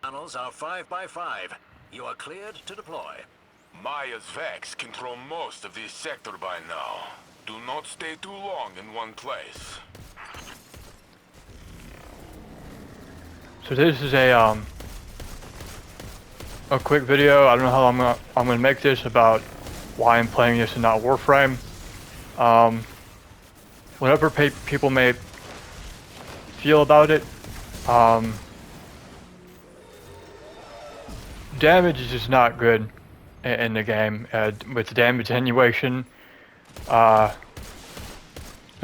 Tunnels are 5 by 5. You are cleared to deploy. Maya's Vex control most of this sector by now. Do not stay too long in one place. So this is a quick video. I don't know how I'm gonna make this about why I'm playing this and not Warframe. Whatever people may feel about it, damage is just not good in the game. With the damage attenuation, they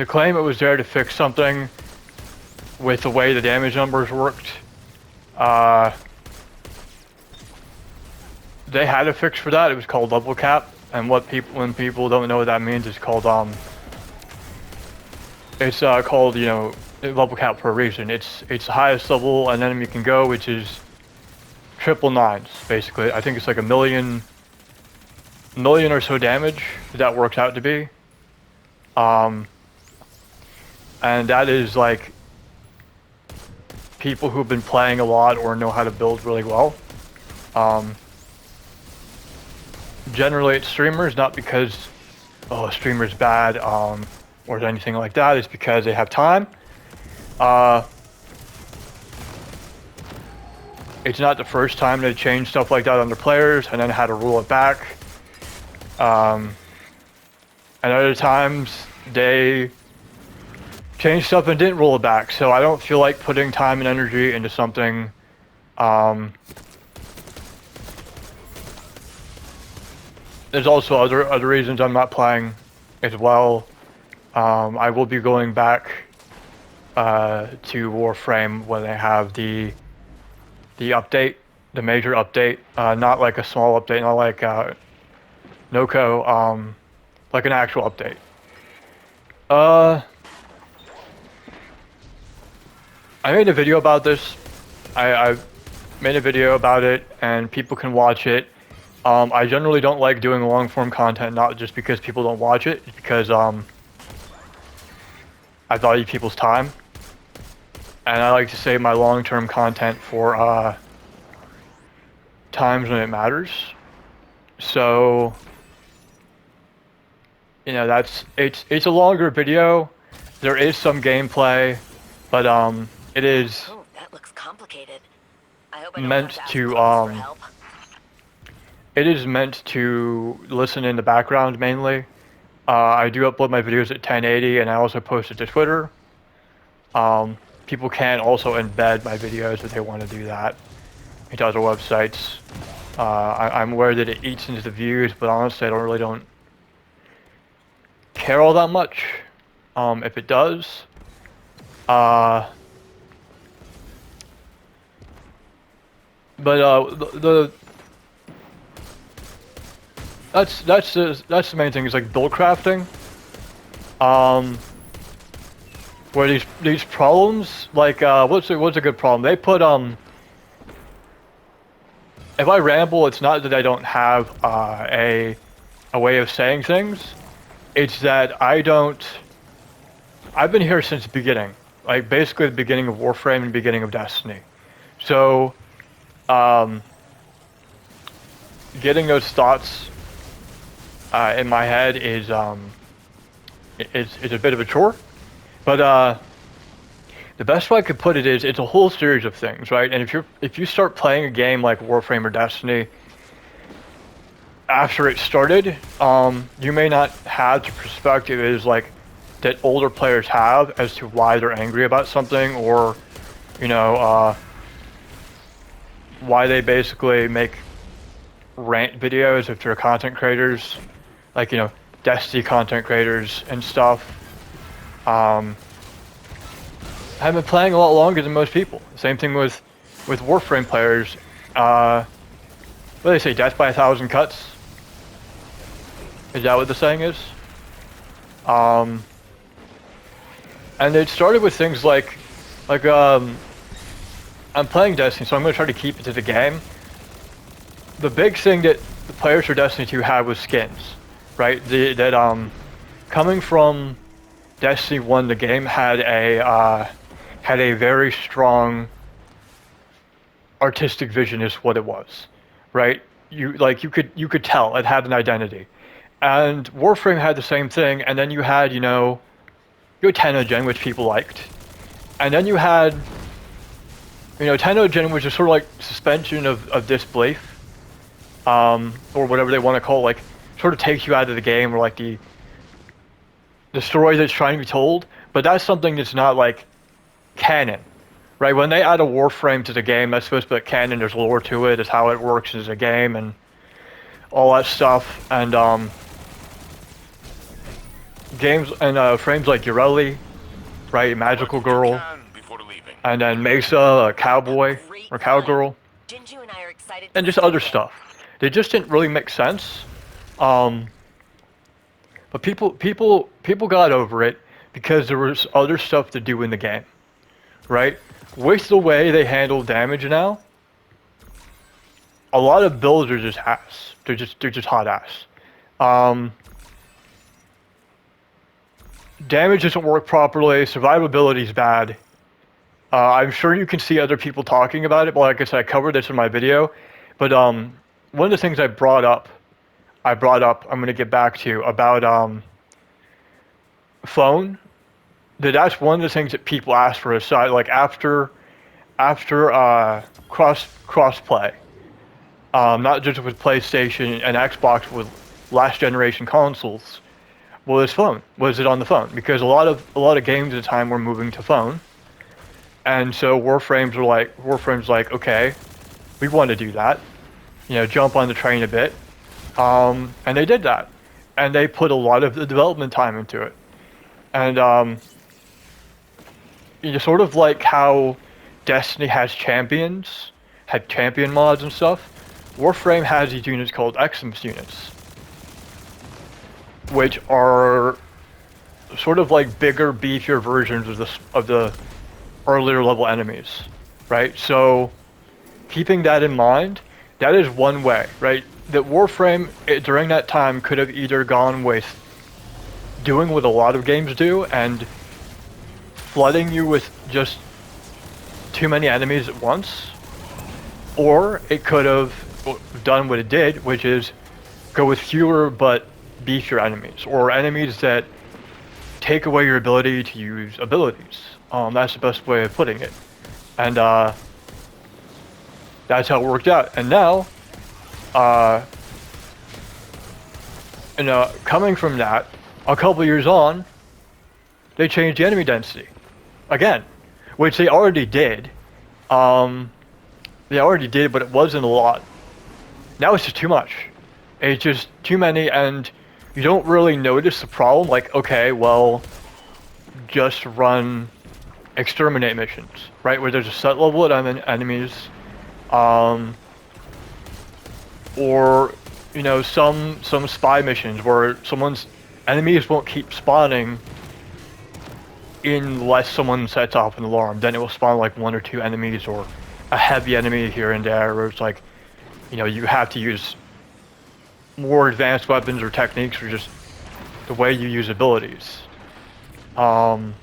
claim it was there to fix something with the way the damage numbers worked. They had a fix for that. It was called level cap, and when people don't know what that means, it's called you know, level cap for a reason. It's the highest level an enemy can go, which is 999s basically. I think it's like a million or so damage that works out to be. And that is like people who've been playing a lot or know how to build really well. Generally it's streamers, not because a streamer's bad or anything like that. It's because they have time. It's not the first time they changed stuff like that on their players and then had to rule it back. And other times they changed stuff and didn't roll it back. So I don't feel like putting time and energy into something. There's also other reasons I'm not playing as well. I will be going back to Warframe when they have the update, the major update, not like a small update, not like Noko, like an actual update. I made a video about this. I made a video about it, and people can watch it. I generally don't like doing long-form content, not just because people don't watch it, it's because I value people's time. And I like to save my long-term content for times when it matters. So, you know, it's a longer video. There is some gameplay, but it is Oh, that looks complicated. I hope I don't meant have to ask for help. it is meant to listen in the background mainly. I do upload my videos at 1080 and I also post it to Twitter. People can also embed my videos if they want to do that into other websites. I'm aware that it eats into the views, but honestly I really don't care all that much if it does. But that's the main thing, is like build crafting. Where these problems, like what's a good problem? They put if I ramble, it's not that I don't have a way of saying things. It's that I've been here since the beginning, like basically the beginning of Warframe and beginning of Destiny. So getting those thoughts in my head is a bit of a chore. But the best way I could put it is it's a whole series of things, right? And if you start playing a game like Warframe or Destiny after it started, you may not have the perspective is like that older players have as to why they're angry about something, or you know why they basically make rant videos if they're content creators, like, you know, Destiny content creators and stuff. I've been playing a lot longer than most people. Same thing with Warframe players. What do they say? Death by 1,000 cuts? Is that what the saying is? And it started with things like I'm playing Destiny, so I'm going to try to keep it to the game. The big thing that the players for Destiny 2 had was skins, right? Coming from Destiny 1, the game had a very strong artistic vision is what it was, right? You could tell it had an identity, and Warframe had the same thing. And then you had Tenogen, which people liked, and then you had Tenogen, which is sort of like suspension of disbelief, or whatever they want to call it, like sort of takes you out of the game, or like the story that's trying to be told. But that's something that's not like canon, right? When they add a Warframe to the game, that's supposed to be like canon. There's lore to it. It's how it works as a game and all that stuff. And games and frames like Ureli, right? Magical Girl, and then Mesa, a cowboy or cowgirl, Jinju and I are excited. and just other stuff. They just didn't really make sense. But people got over it because there was other stuff to do in the game, right? With the way they handle damage now, a lot of builds are just ass. They're just hot ass. Damage doesn't work properly. Survivability is bad. I'm sure you can see other people talking about it, but like I said, I covered this in my video. But one of the things I brought up, I'm going to get back to about phone. That's one of the things that people ask for aside, like after crossplay, not just with PlayStation and Xbox, with last generation consoles. Was phone? Was it on the phone? Because a lot of games at the time were moving to phone, and so Warframe's like, okay, we want to do that, jump on the train a bit, and they did that, and they put a lot of the development time into it, and sort of like how Destiny has champions, had champion mods and stuff. Warframe has these units called Xmas units, which are sort of like bigger, beefier versions of the earlier level enemies, right? So keeping that in mind, that is one way, right? That Warframe during that time could have either gone with doing what a lot of games do and flooding you with just too many enemies at once, or it could have done what it did, which is go with fewer but beefier enemies, or enemies that take away your ability to use abilities. That's the best way of putting it, and that's how it worked out. And now, coming from that, a couple years on, they changed the enemy density again, which they already did. But it wasn't a lot. Now it's just too much. It's just too many, and you don't really notice the problem. Like, okay, well, just run exterminate missions, right? Where there's a set level of enemies, or some spy missions where enemies won't keep spawning unless someone sets off an alarm. Then it will spawn like one or two enemies, or a heavy enemy here and there, where it's like, you have to use more advanced weapons or techniques, or just the way you use abilities. And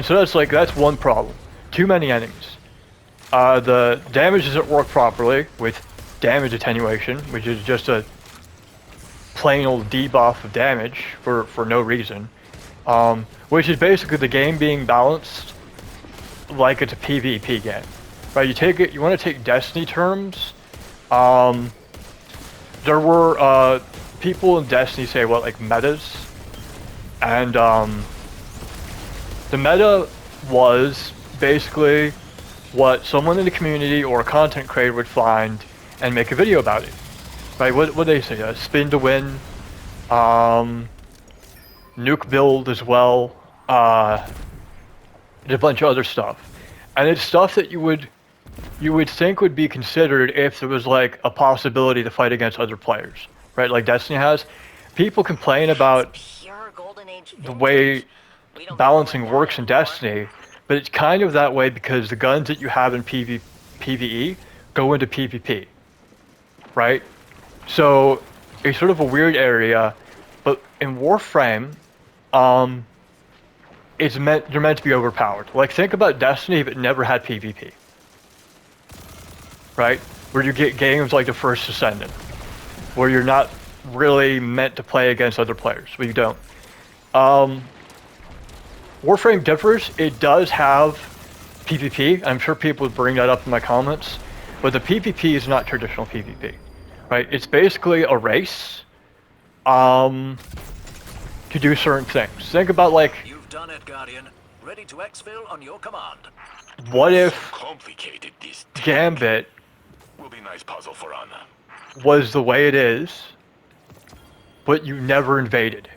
so that's one problem. Too many enemies. The damage doesn't work properly with damage attenuation, which is just a plain old debuff of damage for no reason. Which is basically the game being balanced like it's a PvP game. Right, you want to take Destiny terms. There were people in Destiny say like metas, and the meta was basically what someone in the community or a content creator would find and make a video about it. Right, what they say? Spin to win, nuke build as well, and a bunch of other stuff. And it's stuff that you would think would be considered if there was like a possibility to fight against other players, right? Like Destiny has. People complain about the way balancing works in Destiny, but it's kind of that way because the guns that you have in PvE go into PvP, right? So it's sort of a weird area, but in Warframe, they're meant to be overpowered. Like, think about Destiny if it never had PvP. Right? Where you get games like the First Ascendant, where you're not really meant to play against other players. Well, you don't. Warframe differs. It does have PvP. I'm sure people would bring that up in my comments. But the PvP is not traditional PvP. Right? It's basically a race to do certain things. Think about, like, You've done it, Guardian. Ready to exfil on your command. what if Complicated this tech. Gambit Will be nice puzzle for Anna. was the way it is, but you never invaded,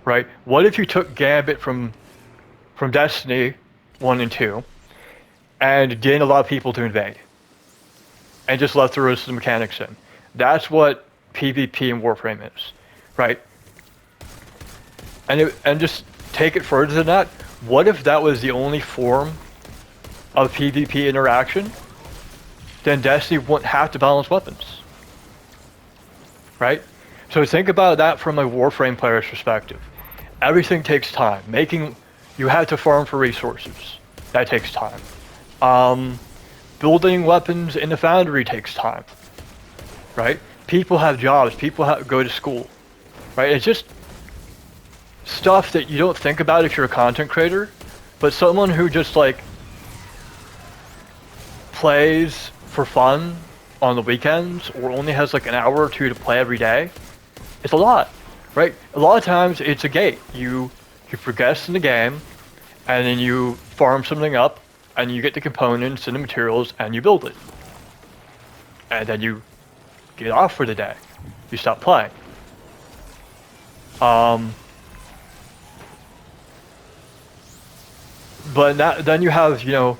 right? What if you took Gambit from Destiny 1 and 2 and didn't allow people to invade and just left the rest of the mechanics in? That's what PvP and Warframe is, right? And just take it further than that. What if that was the only form of PvP interaction? Then Destiny wouldn't have to balance weapons. Right? So think about that from a Warframe player's perspective. Everything takes time. You have to farm for resources. That takes time. Building weapons in the foundry takes time. Right? People have jobs. People go to school. Right? It's just stuff that you don't think about if you're a content creator, but someone who just, like, plays for fun on the weekends or only has like an hour or two to play every day, it's a lot, right? A lot of times it's a gate. You progress in the game, and then you farm something up, and you get the components and the materials, and you build it. And then you get off for the day. You stop playing. But then you have, you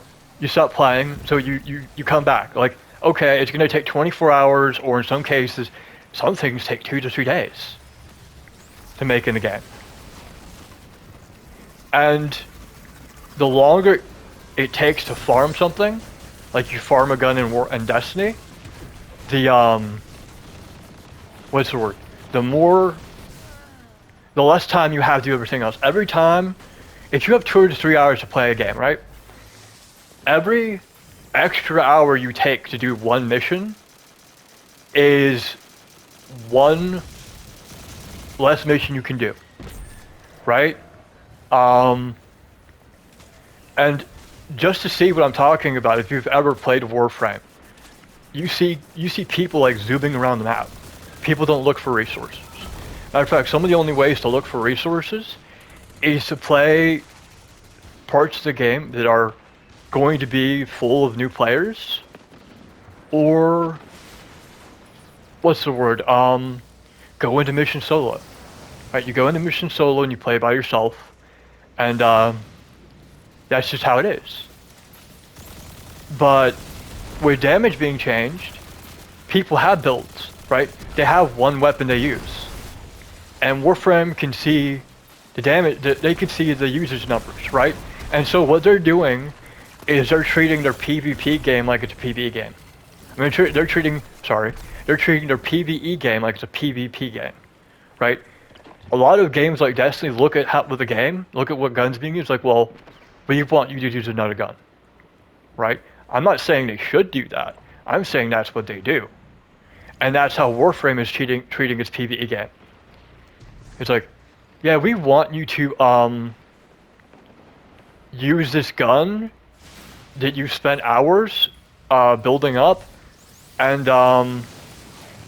stop playing, so you come back. Like, okay, it's going to take 24 hours, or in some cases, some things take 2 to 3 days to make in the game. And the longer it takes to farm something, like you farm a gun in Destiny, what's the word? The less time you have to do everything else. Every time, if you have 2 to 3 hours to play a game, right? Every extra hour you take to do one mission is one less mission you can do, right? And just to see what I'm talking about, if you've ever played Warframe, you see people like zooming around the map. People don't look for resources. Matter of fact, some of the only ways to look for resources is to play parts of the game that are going to be full of new players, or what's the word? Go into mission solo. Right, you go into mission solo and you play by yourself, and that's just how it is. But with damage being changed, people have builds, right? They have one weapon they use, and Warframe can see the damage. They can see the users' numbers, right? And so what they're doing is they're treating their PvP game like it's a PvE game. I mean, they're treating their PvE game like it's a PvP game, right? A lot of games like Destiny look at what guns being used, like, well, we want you to use another gun, right? I'm not saying they should do that. I'm saying that's what they do. And that's how Warframe is treating its PvE game. It's like, yeah, we want you to use this gun that you spent hours building up, and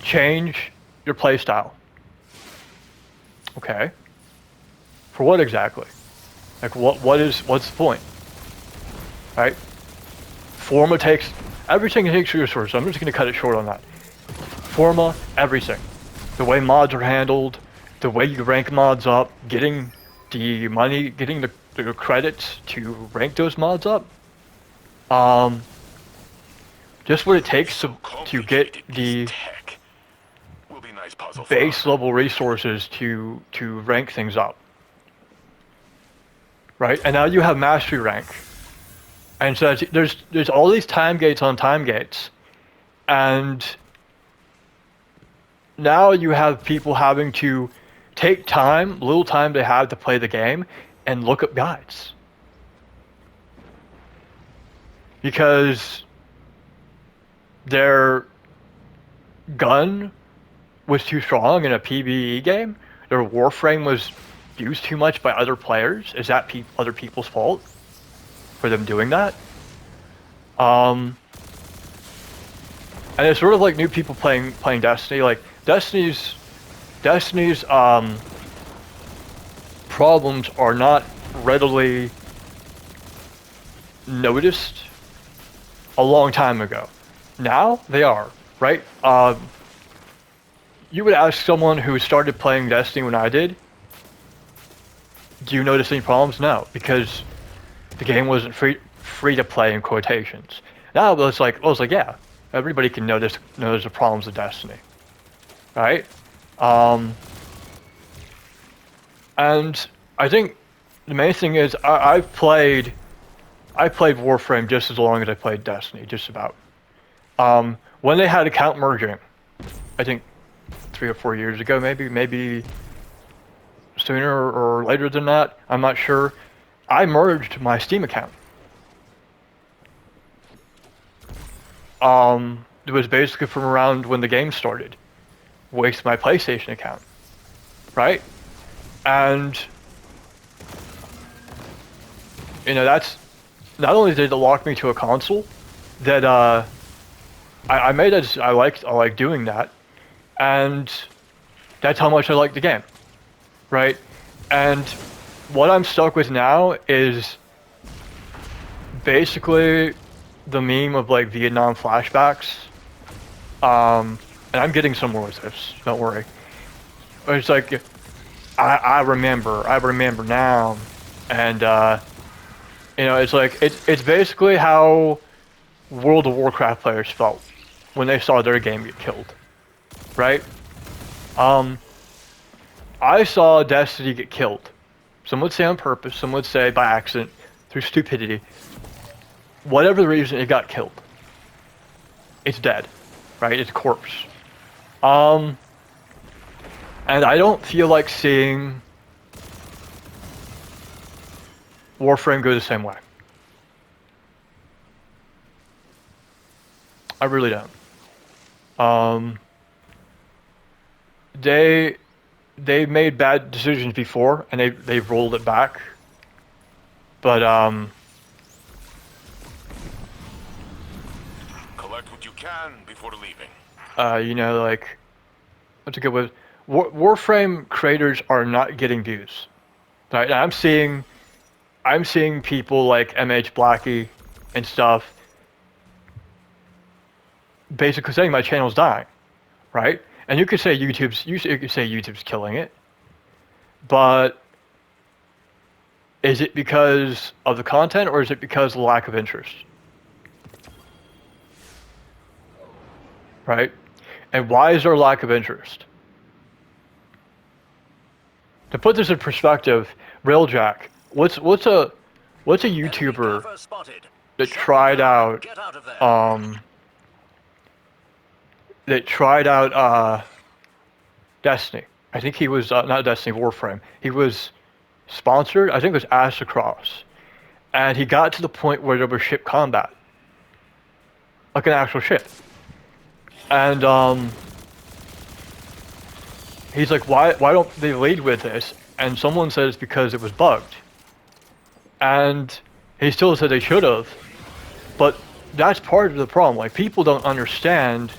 change your playstyle. Okay. For what exactly? Like, what's the point? Right? Forma takes everything. Takes resources. I'm just gonna cut it short on that. Forma, everything. The way mods are handled, the way you rank mods up, getting the money, getting the credits to rank those mods up. Just what it takes to get the base level resources to rank things up. Right? And now you have mastery rank. And so there's all these time gates on time gates. And now you have people having to take little time they have to play the game, and look up guides. Because their gun was too strong in a PvE game. Their Warframe was used too much by other players. Is that other people's fault for them doing that? And it's sort of like new people playing Destiny. Like Destiny's problems are not readily noticed a long time ago. Now they are, right? You would ask someone who started playing Destiny when I did, do you notice any problems? No, because the game wasn't free to play in quotations. Now it's like, yeah, everybody can notice the problems of Destiny, right? And I think the main thing is I played Warframe just as long as I played Destiny, just about. When they had account merging, I think 3 or 4 years ago, maybe sooner or later than that, I'm not sure, I merged my Steam account. It was basically from around when the game started, with my PlayStation account, right? And that's not only did it lock me to a console, that I made it. I like doing that, and that's how much I like the game, right? And what I'm stuck with now is basically the meme of like Vietnam flashbacks, and I'm getting somewhere with this. Don't worry. It's like I remember now, and it's like it's basically how World of Warcraft players felt when they saw their game get killed, right? I saw Destiny get killed. Some would say on purpose, some would say by accident, through stupidity. Whatever the reason, it got killed. It's dead, right? It's a corpse. And I don't feel like seeing Warframe go the same way. I really don't. They made bad decisions before, and they've rolled it back. But Collect what you can before leaving. like, what's a good way? Warframe creators are not getting views. Right? I'm seeing people like MH Blackie and stuff basically saying my channel's dying, right? And you could say YouTube's killing it, but is it because of the content or is it because of the lack of interest? Right? And why is there a lack of interest? To put this in perspective, Railjack, what's a YouTuber Cover spotted. that Shut tried down. out Get out of there. Destiny. I think he was not Destiny, Warframe. He was sponsored. I think it was Ash Across, and he got to the point where there was ship combat, like an actual ship. And he's like, why don't they lead with this? And someone says because it was bugged. And he still said they should have, but that's part of the problem. Like, people don't understand.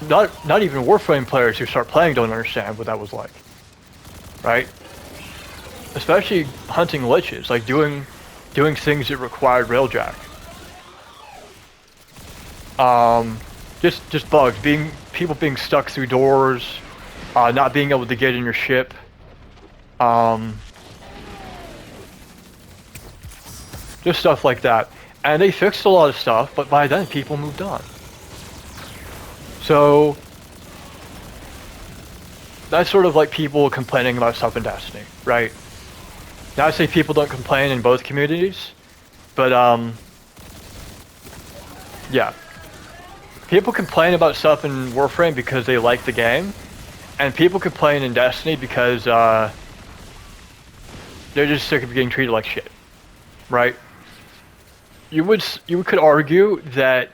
Not even Warframe players who start playing don't understand what that was like, right? Especially hunting liches, like doing things that required Railjack. Just bugs, people being stuck through doors, not being able to get in your ship. Just stuff like that. And they fixed a lot of stuff, but by then people moved on. So that's sort of like people complaining about stuff in Destiny, right? Now I say people don't complain in both communities, but yeah. People complain about stuff in Warframe because they like the game, and people complain in Destiny because They're just sick of getting treated like shit, right? You could argue that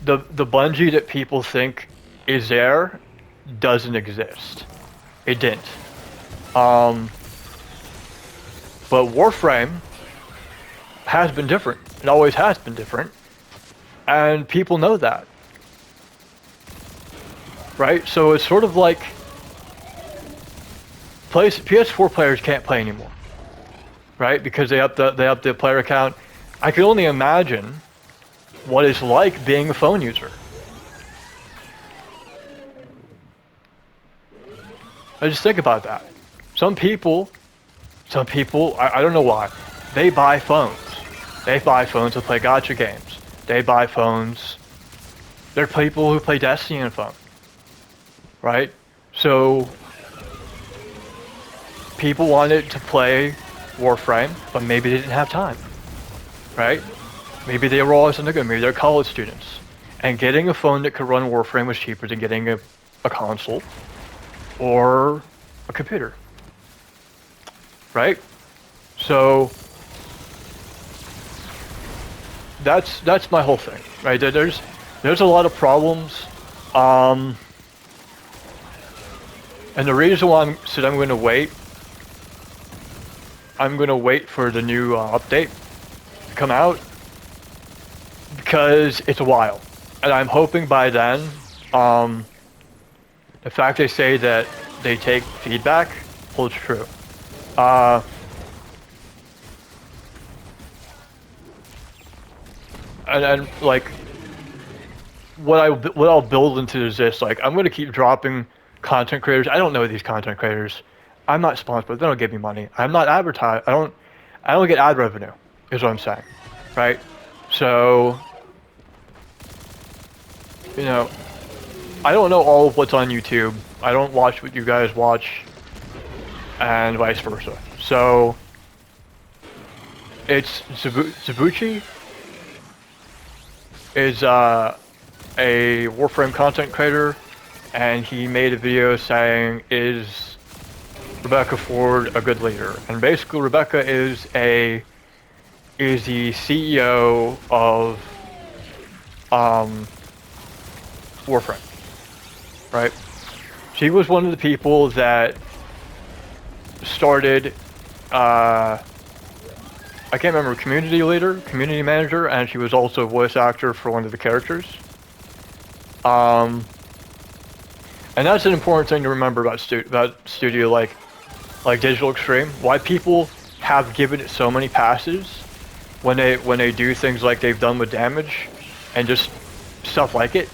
the Bungie that people think is there doesn't exist. It didn't. But Warframe has been different. It always has been different, and people know that, right? So it's sort of like PS4 players can't play anymore, right? Because they up the player account. I can only imagine what it's like being a phone user. I just think about that. Some people, I don't know why, they buy phones. They buy phones to play gacha games. They buy phones. There are people who play Destiny on a phone, right? So people wanted to play Warframe, but maybe they didn't have time, right? Maybe they were always on the go. Maybe they're college students, and getting a phone that could run Warframe was cheaper than getting a console or a computer, right? So that's my whole thing, right? There's a lot of problems, and the reason why I'm going to wait. I'm going to wait for the new update to come out because it's a while, and I'm hoping by then, the fact they say that they take feedback holds true. And like what I'll build into is this: like I'm going to keep dropping content creators. I don't know these content creators. I'm not sponsored, but they don't give me money. I'm not advertised. I don't get ad revenue, is what I'm saying, right? So, you know, I don't know all of what's on YouTube. I don't watch what you guys watch, and vice versa. So, it's Zabuchi is a Warframe content creator, and he made a video saying, "Is Rebecca Ford a good leader?" And basically, Rebecca is the CEO of Warframe, right? She was one of the people that started, I can't remember, community manager, and she was also a voice actor for one of the characters. And that's an important thing to remember about studio like Digital Extreme. Why people have given it so many passes when they do things like they've done with Damage and just stuff like it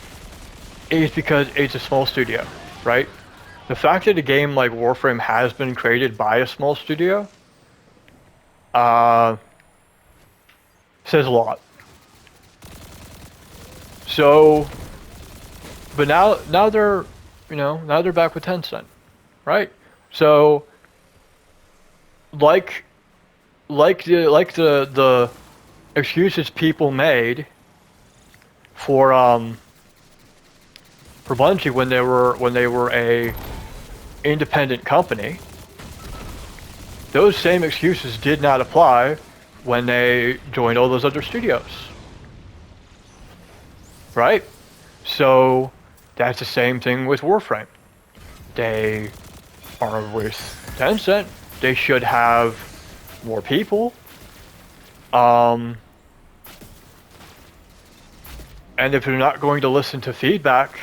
is because it's a small studio, right? The fact that a game like Warframe has been created by a small studio says a lot. So, but now they're back with Tencent, right? So, like the excuses people made for Bungie when they were a independent company, those same excuses did not apply when they joined all those other studios, right? So that's the same thing with Warframe. They are with Tencent. They should have more people. And if they're not going to listen to feedback,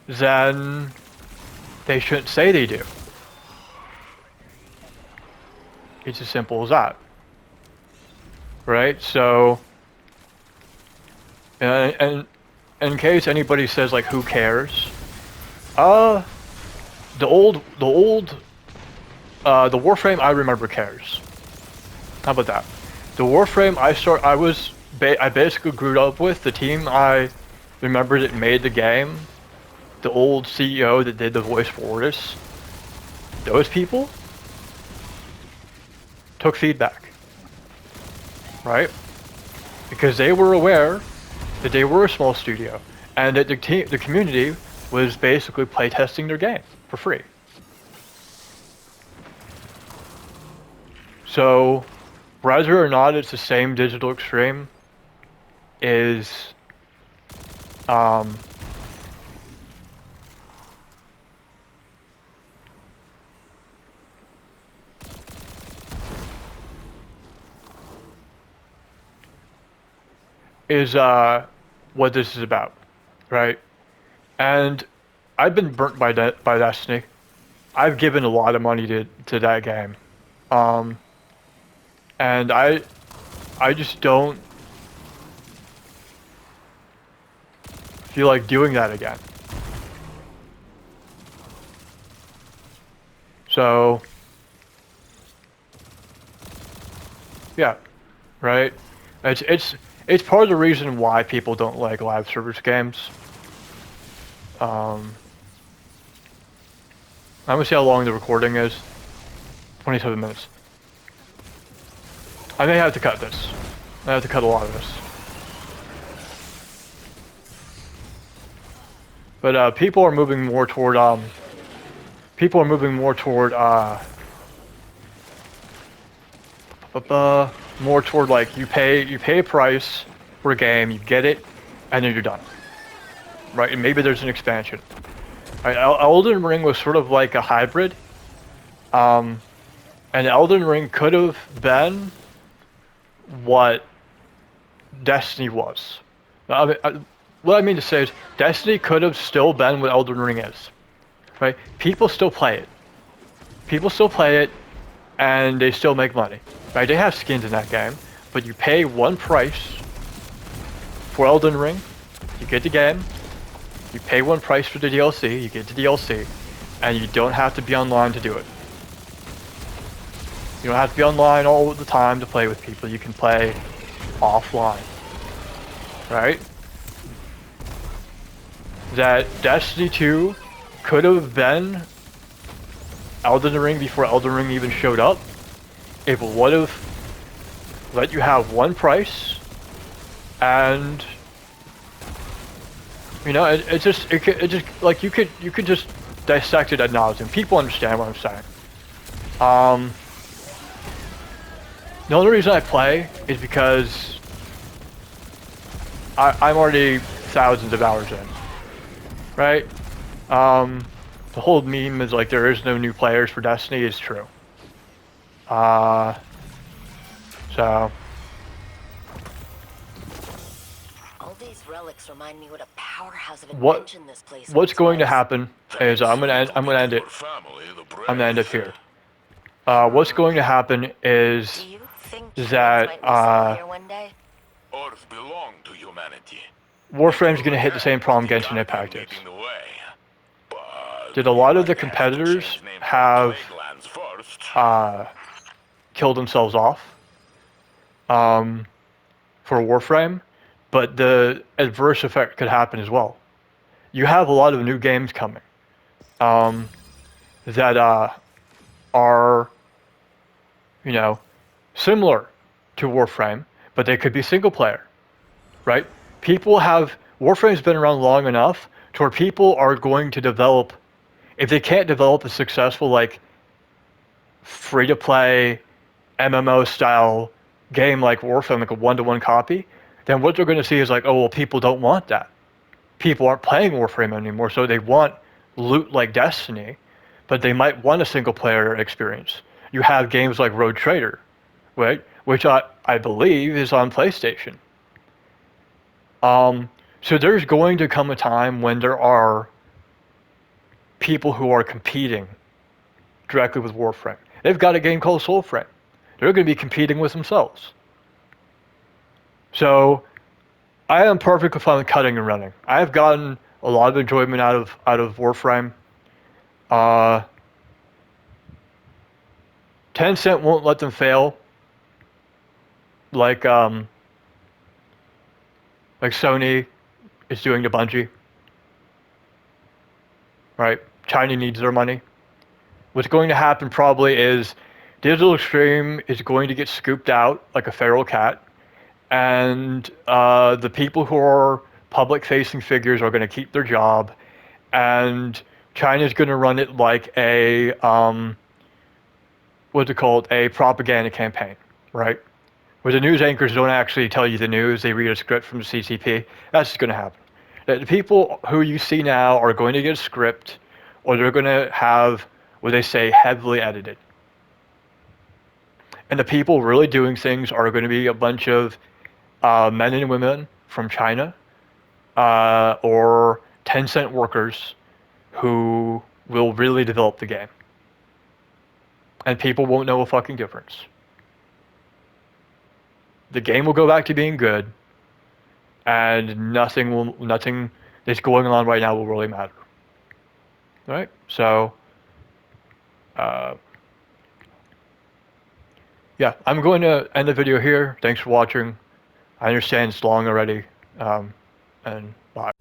then they shouldn't say they do. It's as simple as that. Right? So, and in case anybody says like, who cares? The Warframe I remember cares. How about that? The Warframe I basically grew up with, the team I remember that made the game, the old CEO that did the voice for Ortis, those people took feedback, right? Because they were aware that they were a small studio and that the community was basically playtesting their game for free. So, whether or not it's the same Digital Extreme is, what this is about, right? And I've been burnt by Destiny. I've given a lot of money to that game, and I just don't feel like doing that again. So, yeah, right. It's part of the reason why people don't like live service games. I'm gonna see how long the recording is. 27 minutes. I may have to cut this. I have to cut a lot of this. But people are moving more toward more toward like you pay a price for a game, you get it, and then you're done. Right? And maybe there's an expansion. Right? Elden Ring was sort of like a hybrid. And Elden Ring could have been what Destiny was. What I mean to say is, Destiny could have still been what Elden Ring is. Right? People still play it. People still play it, and they still make money. Right? They have skins in that game, but you pay one price for Elden Ring, you get the game, you pay one price for the DLC, you get the DLC, and you don't have to be online to do it. You don't have to be online all the time to play with people, you can play offline. Right? That Destiny 2 could have been Elden Ring before Elden Ring even showed up. It would have let you have one price, and you know, it just like you could just dissect it ad nauseum. People understand what I'm saying. The only reason I play is because I'm already thousands of hours in, right? The whole meme is like there is no new players for Destiny is true. So All these relics remind me what a powerhouse of invention this place what's going to was. happen is I'm gonna end it. I'm gonna end it here. What's going to happen is Do you think that, humans might be here one day? Earth belong to humanity. Warframe's gonna hit the same problem Genshin Impact is. Did a lot of the competitors have killed themselves off for Warframe, but the adverse effect could happen as well. You have a lot of new games coming that are, you know, similar to Warframe, but they could be single player, right? Warframe's been around long enough to where people are going to develop, if they can't develop a successful, like, free-to-play MMO style game like Warframe, like a one-to-one copy, then what they're going to see is like, oh, well, people don't want that. People aren't playing Warframe anymore, so they want loot like Destiny, but they might want a single-player experience. You have games like Road Trader, right, which I believe is on PlayStation. So there's going to come a time when there are people who are competing directly with Warframe. They've got a game called Soulframe. They're going to be competing with themselves. So I am perfectly fine with cutting and running. I have gotten a lot of enjoyment out of Warframe. Tencent won't let them fail. Like Sony is doing to Bungie. Right? China needs their money. What's going to happen probably is Digital Extreme is going to get scooped out like a feral cat, and the people who are public-facing figures are going to keep their job, and China's going to run it like a what's it called, a propaganda campaign, right? Where the news anchors don't actually tell you the news, they read a script from the CCP. That's just going to happen. The people who you see now are going to get a script, or they're going to have what they say heavily edited. And the people really doing things are going to be a bunch of men and women from China or Tencent workers who will really develop the game. And people won't know a fucking difference. The game will go back to being good, and nothing that's going on right now will really matter. All right? So, yeah, I'm going to end the video here. Thanks for watching. I understand it's long already, and bye.